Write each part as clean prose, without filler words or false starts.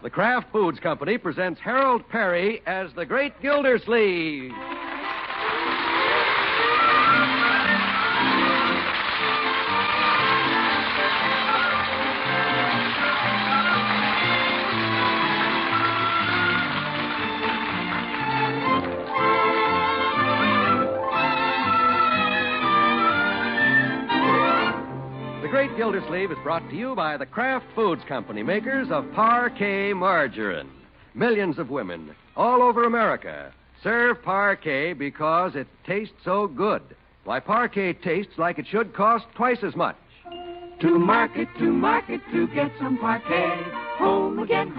The Kraft Foods Company presents Harold Perry as the Great Gildersleeve. The Great Gildersleeve is brought to you by the Kraft Foods Company, makers of Parquet margarine. Millions of women all over America serve Parquet because it tastes so good. Why, Parquet tastes like it should cost twice as much. To market, to get some Parquet. Home again,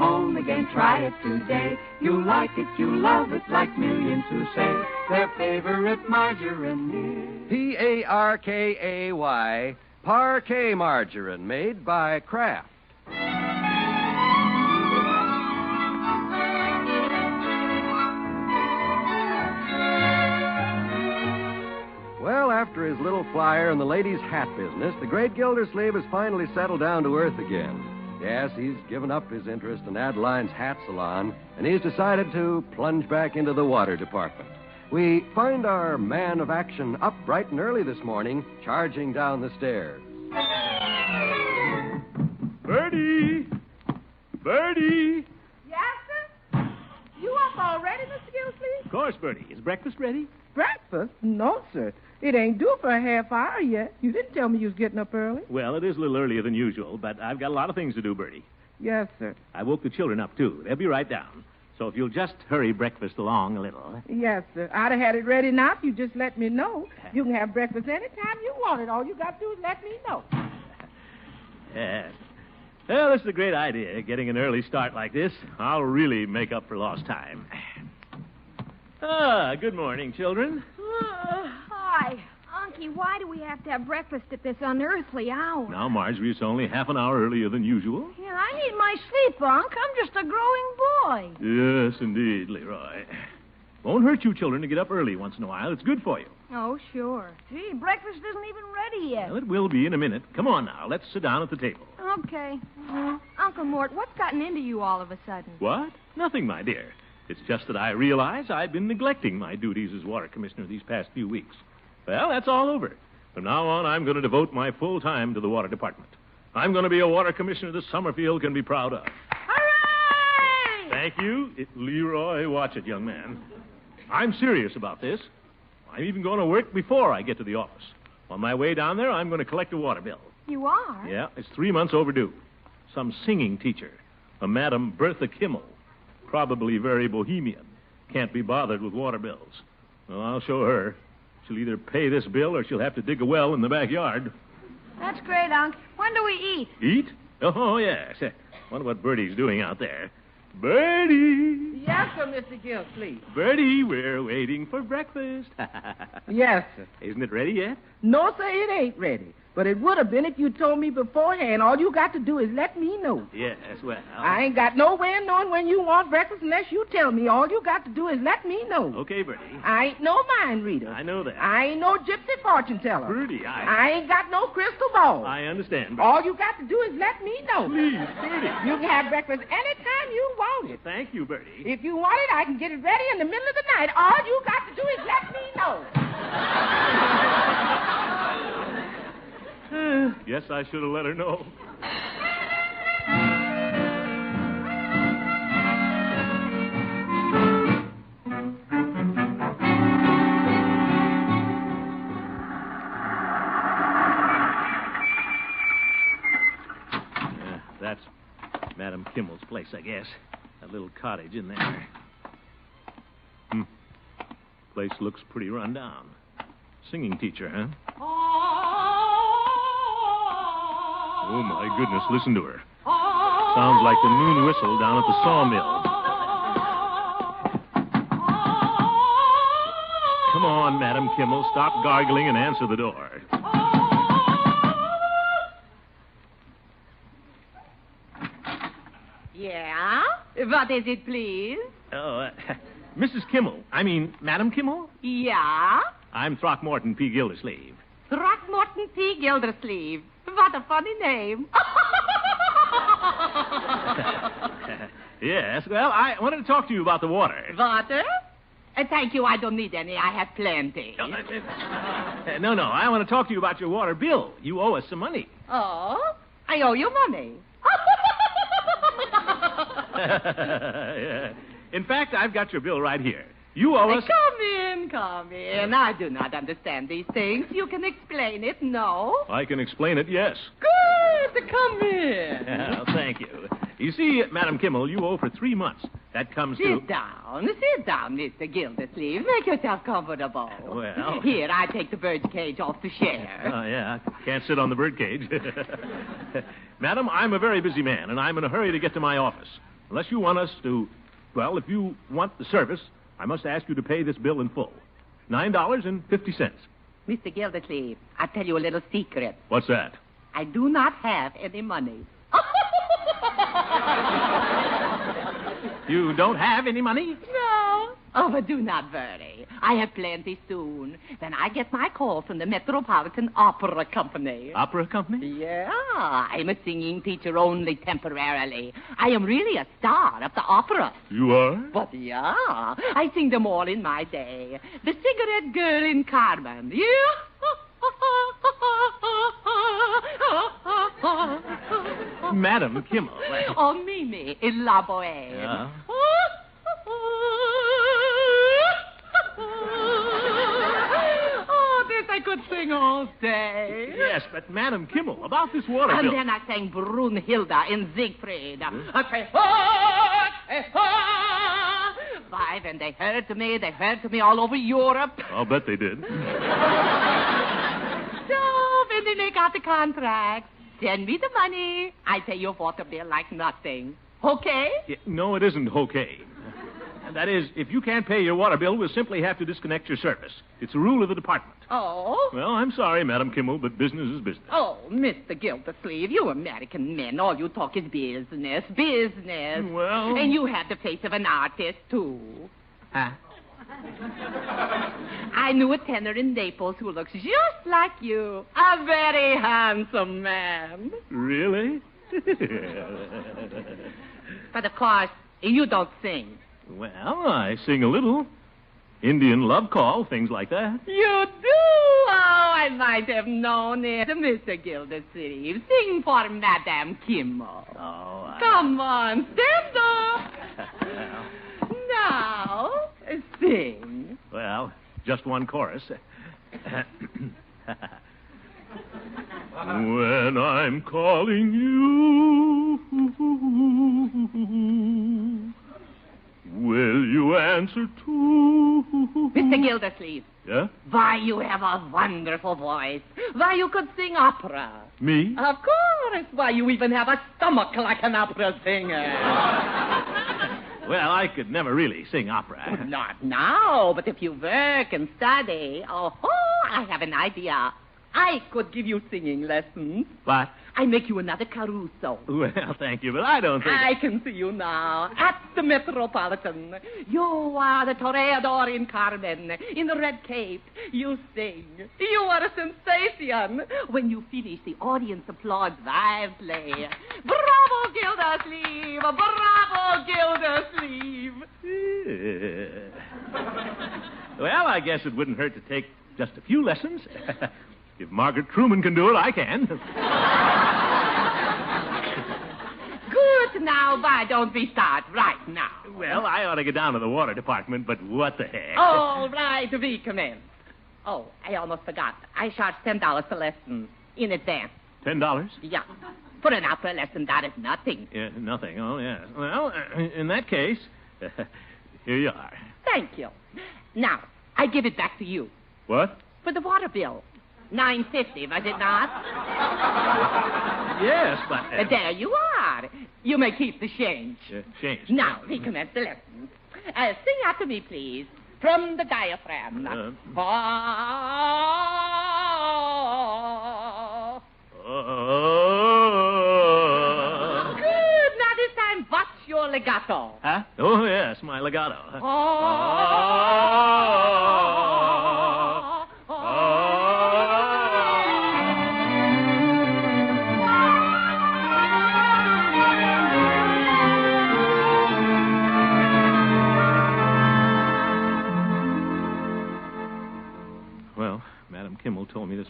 try it today. You like it, you love it, like millions who say their favorite margarine is Parkay, Parquet margarine, made by Kraft. Well, after his little flyer in the ladies' hat business, the Great Gildersleeve has finally settled down to earth again. Yes, he's given up his interest in Adeline's hat salon, and he's decided to plunge back into the water department. We find our man of action up bright and early this morning, charging down the stairs. Bertie! Bertie! Yes, sir? You up already, Mr. Gildersleeve? Of course, Bertie. Is breakfast ready? Breakfast? No, sir. It ain't due for a half hour yet. You didn't tell me you was getting up early. Well, it is a little earlier than usual, but I've got a lot of things to do, Bertie. Yes, sir. I woke the children up, too. They'll be right down. So if you'll just hurry breakfast along a little. Yes, sir. I'd have had it ready now if you just let me know. You can have breakfast any time you want it. All you got to do is let me know. Yes. Well, this is a great idea, getting an early start like this. I'll really make up for lost time. Good morning, children. Hi. Unky, why do we have to have breakfast at this unearthly hour? Now, Marjorie, it's only half an hour earlier than usual. Yeah, I need my sleep, Unc. I'm just a growing boy. Yes, indeed, Leroy. Won't hurt you children to get up early once in a while. It's good for you. Oh, sure. Gee, breakfast isn't even ready yet. Well, it will be in a minute. Come on now. Let's sit down at the table. Okay. Uncle Mort, what's gotten into you all of a sudden? What? Nothing, my dear. It's just that I realize I've been neglecting my duties as water commissioner these past few weeks. Well, that's all over. From now on, I'm going to devote my full time to the water department. I'm going to be a water commissioner that Summerfield can be proud of. Hooray! Thank you. Leroy, watch it, young man. I'm serious about this. I'm even going to work before I get to the office. On my way down there, I'm going to collect a water bill. You are? Yeah, it's 3 months overdue. Some singing teacher, a Madam Bertha Kimmel, probably very bohemian, can't be bothered with water bills. Well, I'll show her. She'll either pay this bill or she'll have to dig a well in the backyard. That's great, Unc. When do we eat? Eat? Oh, yes. Wonder what Bertie's doing out there. Bertie! Yes, sir, Mr. Gildersleeve. Bertie, we're waiting for breakfast. Yes, sir. Isn't it ready yet? No, sir, it ain't ready. But it would have been if you told me beforehand. All you got to do is let me know. Yes, well. I ain't got no way of knowing when you want breakfast unless you tell me. All you got to do is let me know. Okay, Bertie. I ain't no mind reader. I know that. I ain't no gypsy fortune teller. Bertie, I ain't got no crystal ball. I understand, Bertie. All you got to do is let me know. Please, Bertie. You can have breakfast anytime you want it. Thank you, Bertie. If you want it, I can get it ready in the middle of the night. All you got to do is let me know. Guess I should have let her know. That's Madam Kimmel's place, I guess. That little cottage in there. Place looks pretty run down. Singing teacher, huh? Oh, my goodness, listen to her. Sounds like the noon whistle down at the sawmill. Come on, Madam Kimmel, stop gargling and answer the door. Yeah? What is it, please? Oh, Mrs. Kimmel. I mean, Madam Kimmel? Yeah? I'm Throckmorton P. Gildersleeve. Throckmorton P. Gildersleeve. What a funny name. Yes, well, I wanted to talk to you about the water. Water? Thank you, I don't need any. I have plenty. No, I want to talk to you about your water bill. You owe us some money. Oh? I owe you money. Yeah. In fact, I've got your bill right here. You owe us... Come in. I do not understand these things. You can explain it, no? I can explain it, yes. Good. Come in. Well, thank you. You see, Madam Kimmel, you owe for 3 months. That comes to... Sit down, Mr. Gildersleeve. Make yourself comfortable. Well... Here, I take the bird cage off the chair. Oh, yeah. Can't sit on the birdcage. Madam, I'm a very busy man, and I'm in a hurry to get to my office. Unless you want us to... Well, if you want the service, I must ask you to pay this bill in full. $9.50. Mr. Gildersleeve, I'll tell you a little secret. What's that? I do not have any money. You don't have any money? No. Oh, but do not worry. I have plenty soon. Then I get my call from the Metropolitan Opera Company. Opera company? Yeah, I'm a singing teacher only temporarily. I am really a star of the opera. You are? But yeah, I sing them all in my day. The Cigarette Girl in Carmen. Yeah. Madam Kimmel. Oh, Mimi in La Boheme. Yeah. Oh, this I could sing all day. Yes, but Madam Kimmel, about this water And bill. then I sang Brunhilde in Siegfried. I say, five, and they heard to me all over Europe. I'll bet they did. So, when they make out the contract, send me the money. I pay your water bill like nothing. Okay? Yeah, no, it isn't okay. That is, if you can't pay your water bill, we'll simply have to disconnect your service. It's a rule of the department. Oh? Well, I'm sorry, Madam Kimmel, but business is business. Oh, Mr. Gildersleeve, you American men, all you talk is business. Well... And you have the face of an artist, too. Huh? I knew a tenor in Naples who looks just like you. A very handsome man. Really? But, of course, you don't sing. Well, I sing a little. Indian love call, things like that. You do? Oh, I might have known it. Mr. Gildersleeve, sing for Madame Kimmel. Oh, Come on, stand up. Now, sing. Well, just one chorus. When I'm calling you, will you answer too? Mr. Gildersleeve. Yeah? Why, you have a wonderful voice. Why, you could sing opera. Me? Of course. Why, you even have a stomach like an opera singer. Well, I could never really sing opera. Not now, but if you work and study, I have an idea. I could give you singing lessons. What? I make you another Caruso. Well, thank you, but I don't think... I can see you now at the Metropolitan. You are the toreador in Carmen, in the red cape. You sing. You are a sensation. When you finish, the audience applauds wildly. Bravo, Gildersleeve! Bravo, Gildersleeve! Well, I guess it wouldn't hurt to take just a few lessons. If Margaret Truman can do it, I can. Good. Now, why don't we start right now? Well, I ought to get down to the water department, but what the heck? All right, we commence. Oh, I almost forgot. I charge $10 per lesson in advance. $10? Yeah. For an opera lesson, that is nothing. Yeah, nothing. Oh, yes. Well, in that case, here you are. Thank you. Now, I give it back to you. What? For the water bill. $9.50, was it not? Yes, but... There you are. You may keep the change. Change. Now, we commence the lesson. Sing after me, please. From the diaphragm. Good. Now, this time, what's your legato? Huh? Oh, yes, my legato.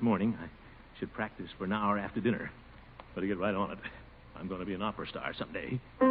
morning. I should practice for an hour after dinner. Better get right on it. I'm going to be an opera star someday. Don't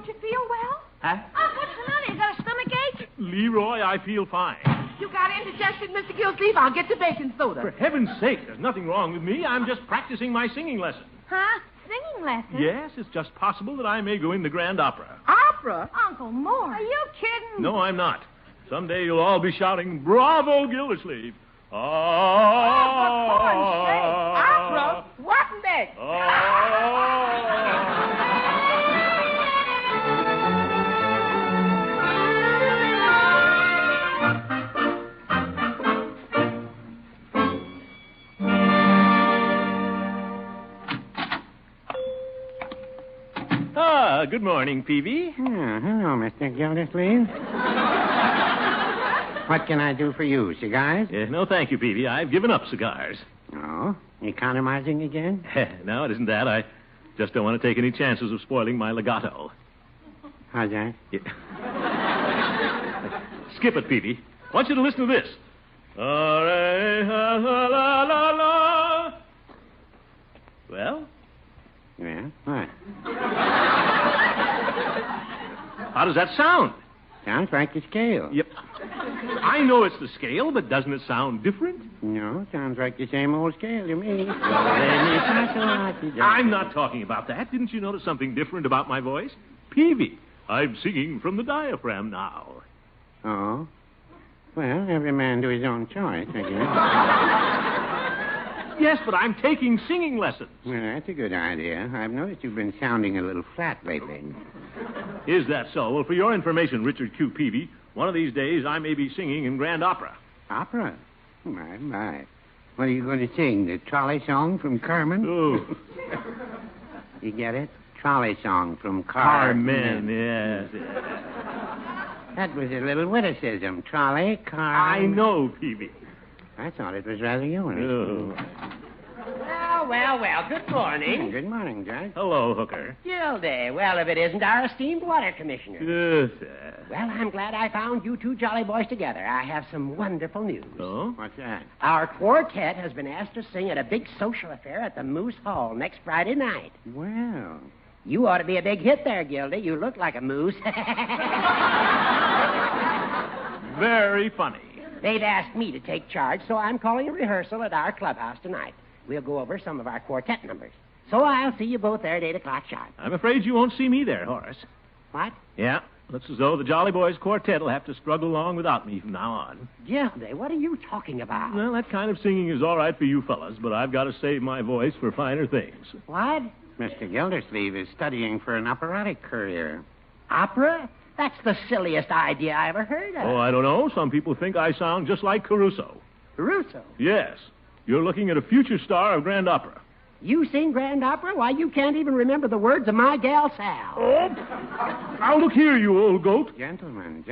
you feel well? Huh? What's the matter? You got a stomach ache? Leroy, I feel fine. You got indigestion, Mr. Gillsleeve? I'll get the baking soda. For heaven's sake, there's nothing wrong with me. I'm just practicing my singing lesson. Huh? Singing lesson? Yes, it's just possible that I may go in the Grand Opera. Opera? Uncle Mort. Are you kidding? No, I'm not. Someday you'll all be shouting, "Bravo, Gildersleeve!" Oh, for corn's sake. Opera? What next? Good morning, Peavy. Oh, hello, Mr. Gildersleeve. What can I do for you? Cigars? No, thank you, Peavy. I've given up cigars. Oh, economizing again? No, it isn't that. I just don't want to take any chances of spoiling my legato. How's that? Yeah. Skip it, Peavy. I want you to listen to this. Well? Yeah, what? How does that sound? Sounds like the scale. Yep. I know it's the scale, but doesn't it sound different? No, sounds like the same old scale to me. I'm not talking about that. Didn't you notice something different about my voice? Peavy, I'm singing from the diaphragm now. Oh? Well, every man to his own choice, I guess. Yes, but I'm taking singing lessons. Well, that's a good idea. I've noticed you've been sounding a little flat lately. Is that so? Well, for your information, Richard Q. Peavy, one of these days I may be singing in Grand Opera. Opera? My. What are you going to sing? The trolley song from Carmen? Oh. You get it? Trolley song from Carmen, yes. That was a little witticism. Trolley, car. I know, Peavy. I thought it was rather humorous. Oh. Well, good morning. Good morning, Judge. Hello, Hooker. Gildy. Well, if it isn't our esteemed water commissioner. Yes, sir. Well, I'm glad I found you two jolly boys together. I have some wonderful news. Oh? What's that? Our quartet has been asked to sing at a big social affair at the Moose Hall next Friday night. Well, You ought to be a big hit there, Gildy. You look like a moose. Very funny. They've asked me to take charge, so I'm calling a rehearsal at our clubhouse tonight. We'll go over some of our quartet numbers. So I'll see you both there at 8 o'clock sharp. I'm afraid you won't see me there, Horace. What? Yeah, looks as though the Jolly Boys Quartet will have to struggle along without me from now on. Gildy, what are you talking about? Well, that kind of singing is all right for you fellas, but I've got to save my voice for finer things. What? Mr. Gildersleeve is studying for an operatic career. Opera? That's the silliest idea I ever heard of. Oh, I don't know. Some people think I sound just like Caruso. Caruso. Yes. You're looking at a future star of Grand Opera. You sing Grand Opera? Why, you can't even remember the words of My Gal Sal. Oh! Now, look here, you old goat. Gentlemen.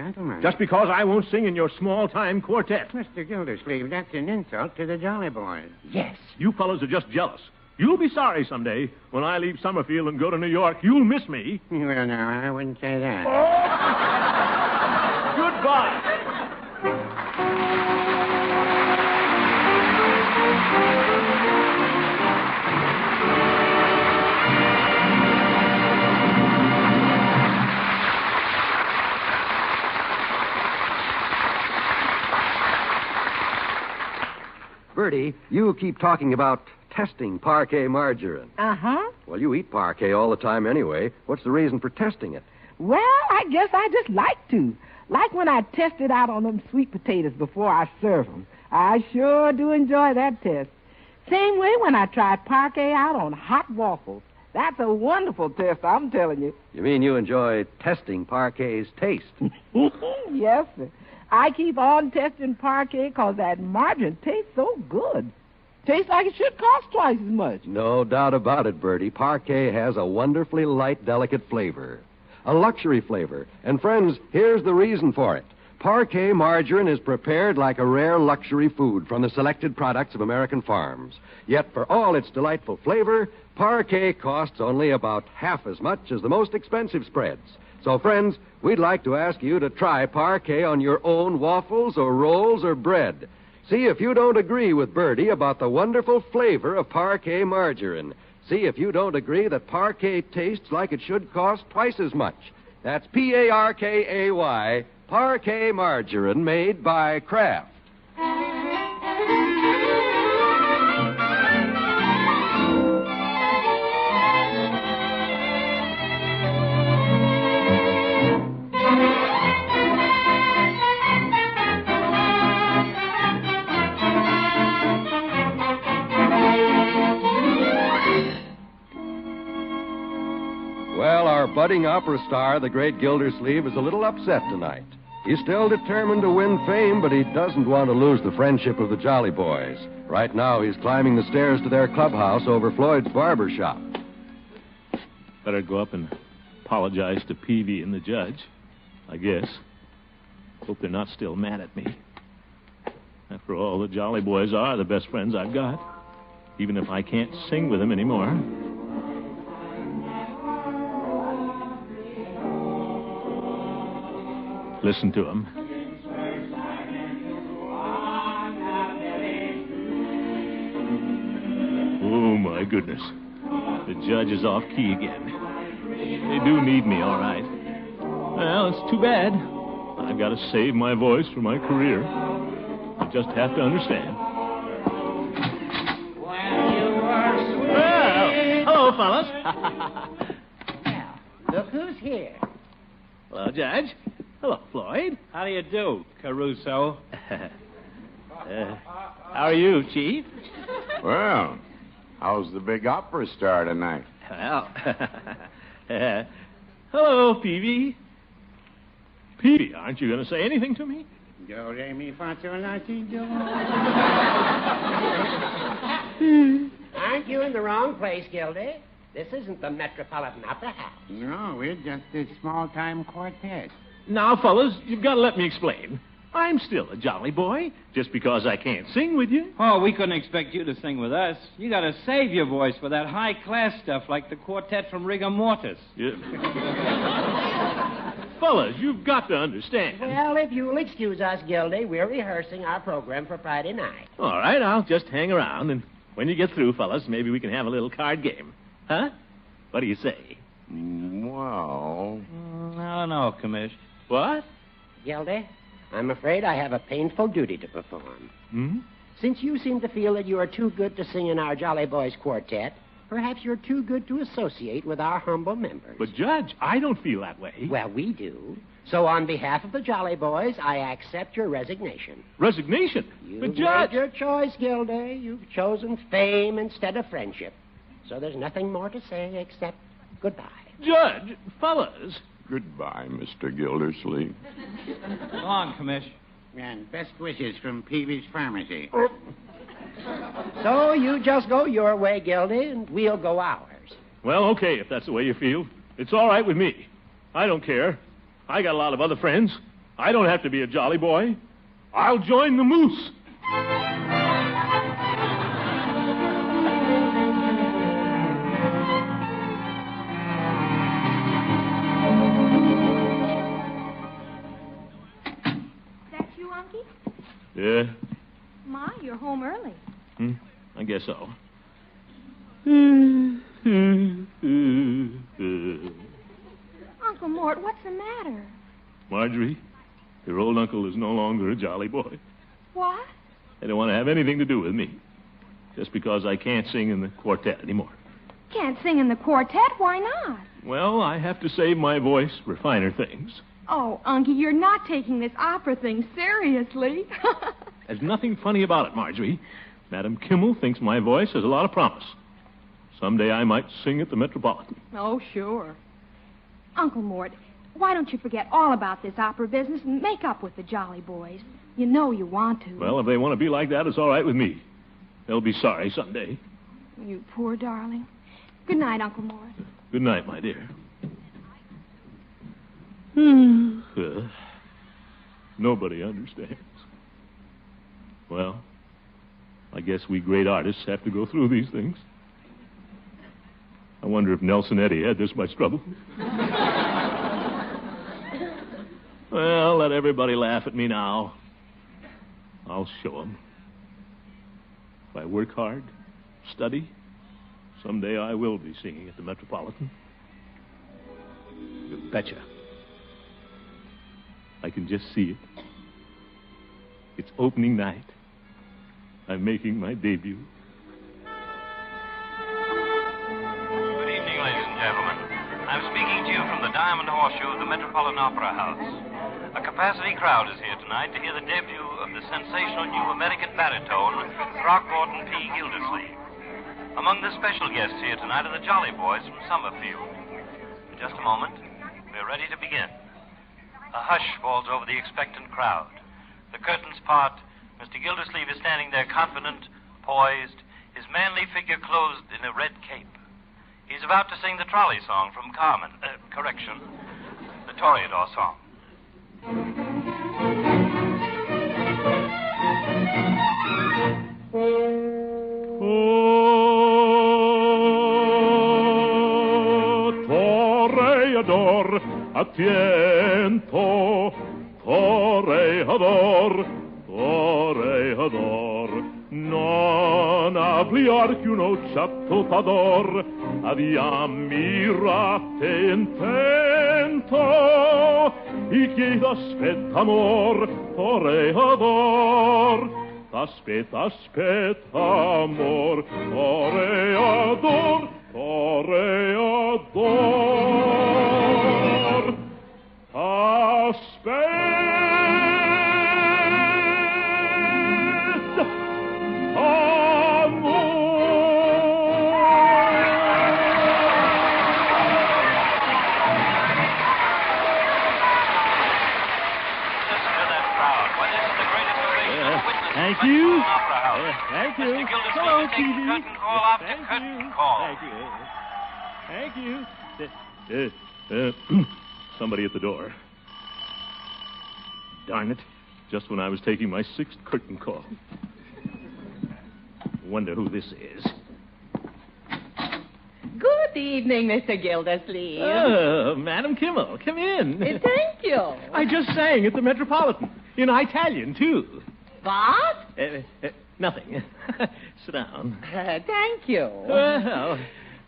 Just because I won't sing in your small-time quartet. Mr. Gildersleeve, that's an insult to the Jolly Boys. Yes. You fellows are just jealous. You'll be sorry someday when I leave Summerfield and go to New York. You'll miss me. Well, now, I wouldn't say that. Goodbye. Bertie, you keep talking about testing parquet margarine. Uh-huh. Well, you eat parquet all the time anyway. What's the reason for testing it? Well, I guess I just like to. Like when I test it out on them sweet potatoes before I serve them. I sure do enjoy that test. Same way when I try parquet out on hot waffles. That's a wonderful test, I'm telling you. You mean you enjoy testing parquet's taste? Yes, sir. I keep on testing parquet because that margarine tastes so good. Tastes like it should cost twice as much. No doubt about it, Bertie. Parquet has a wonderfully light, delicate flavor. A luxury flavor. And, friends, here's the reason for it. Parquet margarine is prepared like a rare luxury food from the selected products of American farms. Yet, for all its delightful flavor, parquet costs only about half as much as the most expensive spreads. So, friends, we'd like to ask you to try parquet on your own waffles or rolls or bread. See if you don't agree with Bertie about the wonderful flavor of parquet margarine. See if you don't agree that parquet tastes like it should cost twice as much. That's Parkay, parquet margarine made by Kraft. Well, our budding opera star, the great Gildersleeve, is a little upset tonight. He's still determined to win fame, but he doesn't want to lose the friendship of the Jolly Boys. Right now, he's climbing the stairs to their clubhouse over Floyd's barber shop. Better go up and apologize to Peavy and the judge, I guess. Hope they're not still mad at me. After all, the Jolly Boys are the best friends I've got, even if I can't sing with them anymore. Listen to him. Oh, my goodness. The judge is off key again. They do need me, all right. Well, it's too bad. I've got to save my voice for my career. You just have to understand. Well, hello, fellas. Well, look who's here. Hello, Judge. Hello, Floyd. How do you do, Caruso? How are you, Chief? Well, how's the big opera star tonight? Well, hello, Peavy. Peavy, aren't you going to say anything to me? Do, re, mi, fa, sol, la, si, do. Aren't you in the wrong place, Gildy? This isn't the Metropolitan Opera House. No, we're just a small-time quartet. Now, fellas, you've got to let me explain. I'm still a jolly boy, just because I can't sing with you. Oh, we couldn't expect you to sing with us. You got to save your voice for that high-class stuff like the quartet from Rigor Mortis. Yeah. Fellas, you've got to understand. Well, if you'll excuse us, Gildy, we're rehearsing our program for Friday night. All right, I'll just hang around, and when you get through, fellas, maybe we can have a little card game. Huh? What do you say? Well... I don't know, Commish. What? Gildy, I'm afraid I have a painful duty to perform. Hmm? Since you seem to feel that you are too good to sing in our Jolly Boys quartet, perhaps you're too good to associate with our humble members. But, Judge, I don't feel that way. Well, we do. So on behalf of the Jolly Boys, I accept your resignation. Resignation? You've But, Judge... made your choice, Gildy. You've chosen fame instead of friendship. So there's nothing more to say except goodbye. Judge, fellas... Goodbye, Mr. Gildersleeve. Go on, Commish. And best wishes from Peavy's Pharmacy. So you just go your way, Gildy, and we'll go ours. Well, okay, if that's the way you feel. It's all right with me. I don't care. I got a lot of other friends. I don't have to be a jolly boy. I'll join the moose. Yeah? My, you're home early. I guess so. Uncle Mort, what's the matter? Marjorie, your old uncle is no longer a jolly boy. What? They don't want to have anything to do with me. Just because I can't sing in the quartet anymore. Can't sing in the quartet? Why not? Well, I have to save my voice for finer things. Oh, Unky, you're not taking this opera thing seriously. There's nothing funny about it, Marjorie. Madam Kimmel thinks my voice has a lot of promise. Someday I might sing at the Metropolitan. Oh, sure. Uncle Mort, why don't you forget all about this opera business and make up with the Jolly Boys? You know you want to. Well, if they want to be like that, it's all right with me. They'll be sorry someday. You poor darling. Good night, Uncle Mort. Good night, my dear. Nobody understands. Well, I guess we great artists have to go through these things. I wonder if Nelson Eddy had this much trouble. Well, let everybody laugh at me now. I'll show them. If I work hard, study, someday I will be singing at the Metropolitan. You betcha. I can just see it. It's opening night. I'm making my debut. Good evening, ladies and gentlemen. I'm speaking to you from the Diamond Horseshoe of the Metropolitan Opera House. A capacity crowd is here tonight to hear the debut of the sensational new American baritone, Throckmorton P. Gildersleeve. Among the special guests here tonight are the Jolly Boys from Summerfield. In just a moment, we're ready to begin. A hush falls over the expectant crowd. The curtains part. Mr. Gildersleeve is standing there confident, poised, his manly figure clothed in a red cape. He's about to sing the trolley song from Carmen. The Toreador song. Toreador, atiento, toreador, toreador, non ampliar che uno ciattotador, aviam mirate intento, y que aspetta amor, toreador, aspetta amor, toreador, toreador, aspetta Thank you. Thank you. Mr. Hello, TV. Curtain call after curtain call. Thank you. Somebody at the door. Darn it. Just when I was taking my 6th curtain call. Wonder who this is. Good evening, Mr. Gildersleeve. Oh, Madam Kimmel, come in. Thank you. I just sang at the Metropolitan. In Italian, too. What? Nothing. Sit down. Thank you. Well,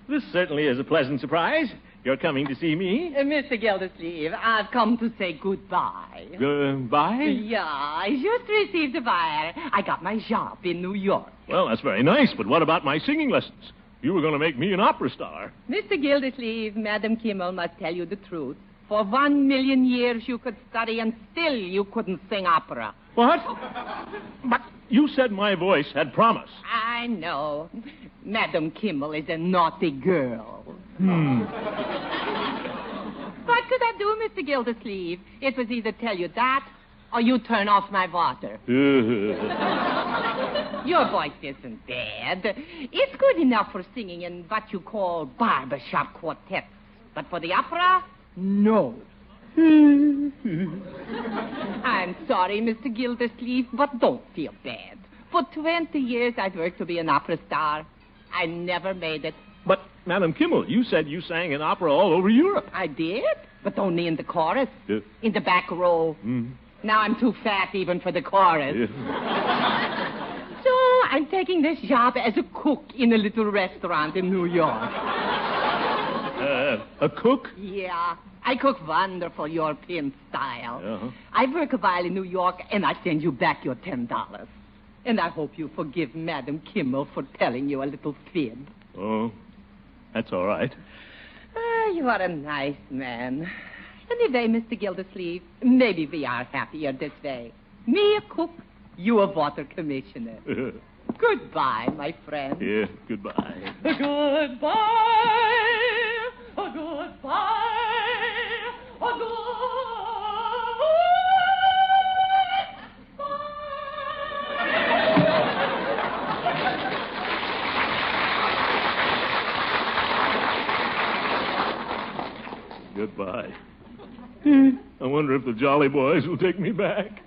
this certainly is a pleasant surprise. You're coming to see me? Mr. Gildersleeve, I've come to say goodbye. Goodbye? Yeah, I just received a wire. I got my job in New York. Well, that's very nice, but what about my singing lessons? You were going to make me an opera star. Mr. Gildersleeve, Madam Kimmel must tell you the truth. For 1,000,000 years you could study and still you couldn't sing opera. What? But you said my voice had promise. I know. Madam Kimmel is a naughty girl. What could I do, Mr. Gildersleeve? It was either tell you that or you turn off my water. Your voice isn't bad. It's good enough for singing in what you call barbershop quartets. But for the opera, no. I'm sorry, Mr. Gildersleeve, but don't feel bad. For 20 years, I'd worked to be an opera star. I never made it. But, Madam Kimmel, you said you sang in opera all over Europe. I did, but only in the chorus. Yeah. In the back row. Now I'm too fat even for the chorus. Yeah. So I'm taking this job as a cook in a little restaurant in New York. A cook? Yeah. I cook wonderful European style. Uh-huh. I work a while in New York, and I send you back your $10. And I hope you forgive Madam Kimmel for telling you a little fib. Oh, that's all right. You are a nice man. Anyway, Mr. Gildersleeve, maybe we are happier this way. Me a cook, you a water commissioner. Goodbye, my friend. Yeah, goodbye. Goodbye. Goodbye. Goodbye. I wonder if the Jolly Boys will take me back.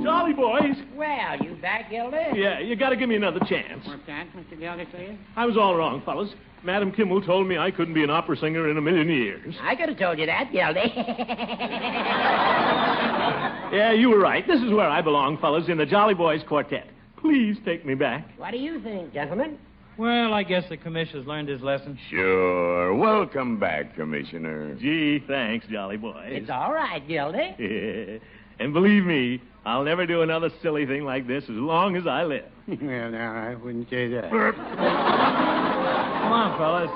Jolly boys. Well, you back, Gildy? Yeah, you got to give me another chance. What's that, Mr. Gildersleeve? I was all wrong, fellas. Madam Kimmel told me I couldn't be an opera singer in a million years. I could have told you that, Gildy. Yeah, you were right. This is where I belong, fellas, in the Jolly Boys Quartet. Please take me back. What do you think, gentlemen? Well, I guess the commissioner's learned his lesson. Sure. Welcome back, Commissioner. Gee, thanks, Jolly Boys. It's all right, Gildy. And believe me, I'll never do another silly thing like this as long as I live. Well, now, I wouldn't say that. Come on, fellas.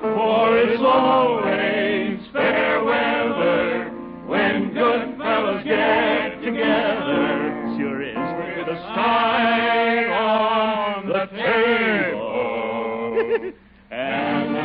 For it's always fair weather when good fellows get together. Sure is. With a sign on the table. And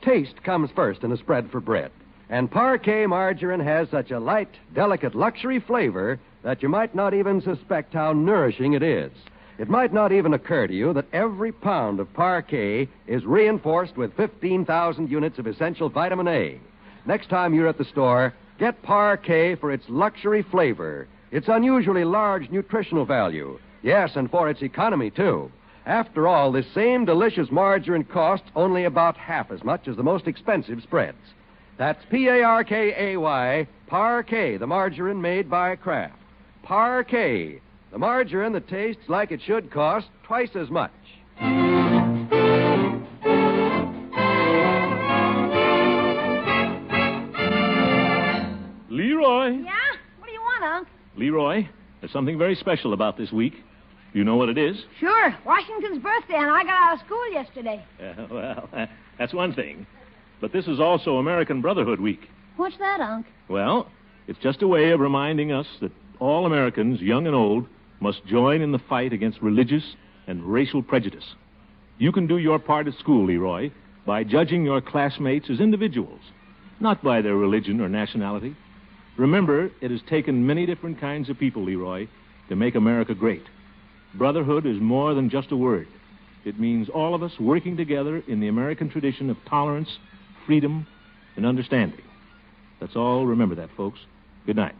taste comes first in a spread for bread. And Parquet margarine has such a light, delicate luxury flavor that you might not even suspect how nourishing it is. It might not even occur to you that every pound of Parquet is reinforced with 15,000 units of essential vitamin A. Next time you're at the store, get Parquet for its luxury flavor, its unusually large nutritional value. Yes, and for its economy, too. After all, this same delicious margarine costs only about half as much as the most expensive spreads. That's Parkay, Parquet, the margarine made by Kraft. Parquet, the margarine that tastes like it should cost twice as much. Leroy. Yeah? What do you want, Unc? Leroy, there's something very special about this week. Do you know what it is? Sure. Washington's birthday, and I got out of school yesterday. That's one thing. But this is also American Brotherhood Week. What's that, Unc? Well, it's just a way of reminding us that all Americans, young and old, must join in the fight against religious and racial prejudice. You can do your part at school, Leroy, by judging your classmates as individuals, not by their religion or nationality. Remember, it has taken many different kinds of people, Leroy, to make America great. Brotherhood is more than just a word. It means all of us working together in the American tradition of tolerance, freedom, and understanding. That's all. Remember that, folks. Good night.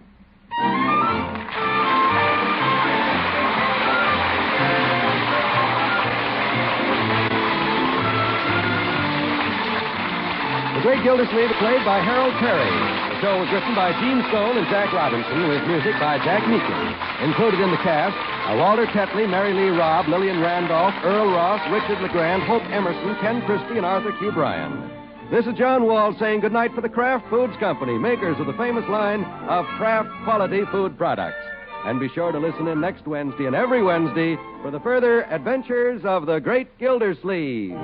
The Great Gildersleeve is played by Harold Perry. The show was written by Gene Stone and Jack Robinson with music by Jack Meakin. Included in the cast are Walter Tetley, Mary Lee Robb, Lillian Randolph, Earl Ross, Richard LeGrand, Hope Emerson, Ken Christie, and Arthur Q. Bryan. This is John Wall saying goodnight for the Kraft Foods Company, makers of the famous line of Kraft quality food products. And be sure to listen in next Wednesday and every Wednesday for the further adventures of the Great Gildersleeve.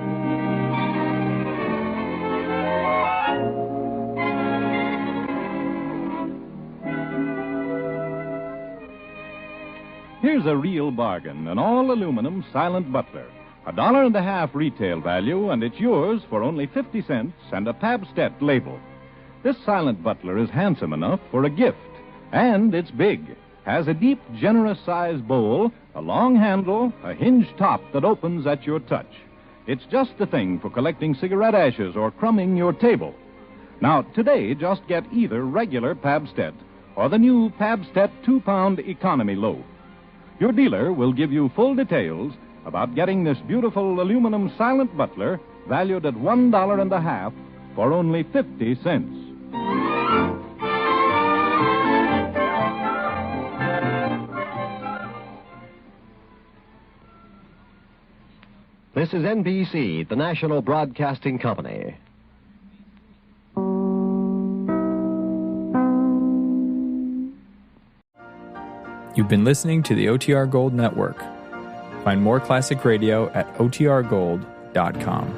Here's a real bargain, an all-aluminum Silent Butler. $1.50 retail value, and it's yours for only 50 cents and a Pabst-ett label. This Silent Butler is handsome enough for a gift, and it's big. Has a deep, generous-sized bowl, a long handle, a hinged top that opens at your touch. It's just the thing for collecting cigarette ashes or crumbing your table. Now, today, just get either regular Pabst-ett or the new Pabst-ett 2-pound economy loaf. Your dealer will give you full details about getting this beautiful aluminum Silent Butler valued at $1.50 for only 50 cents. This is NBC, the national broadcasting company. You've been listening to the OTR Gold Network. Find more classic radio at otrgold.com.